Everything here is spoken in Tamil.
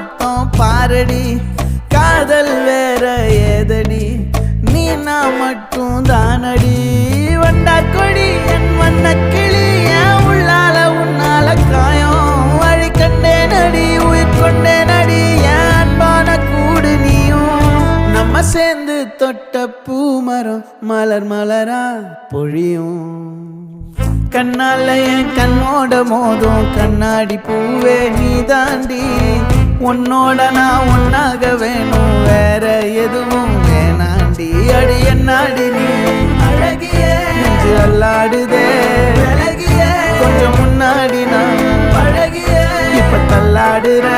மொத்தம் பாரடி காதல் வேற ஏதடி நீ நான் மட்டும் தானடி வண்டா கொடி என் வண்ண கிளி என் உள்ளால உன்னால காயம் வழி கண்டே நடி உயிர் கொண்டே நடி என் அன்பான கூடு நீயும் நம்ம சேர்ந்து தொட்ட பூமரம் மலர் மலரா பொழியும் கண்ணால என் கண்ணோட மோதும் கண்ணாடி பூவே நீ தாண்டி உன்னோட நான் ஒன்னாக வேணும் வேற எதுவும் வேணாண்டி அடி என்னாடி நீ அழகிய நெஞ்சு அல்லாடுதே அழகிய கொஞ்சம் முன்னாடி நான் அழகிய இப்ப தள்ளாடுற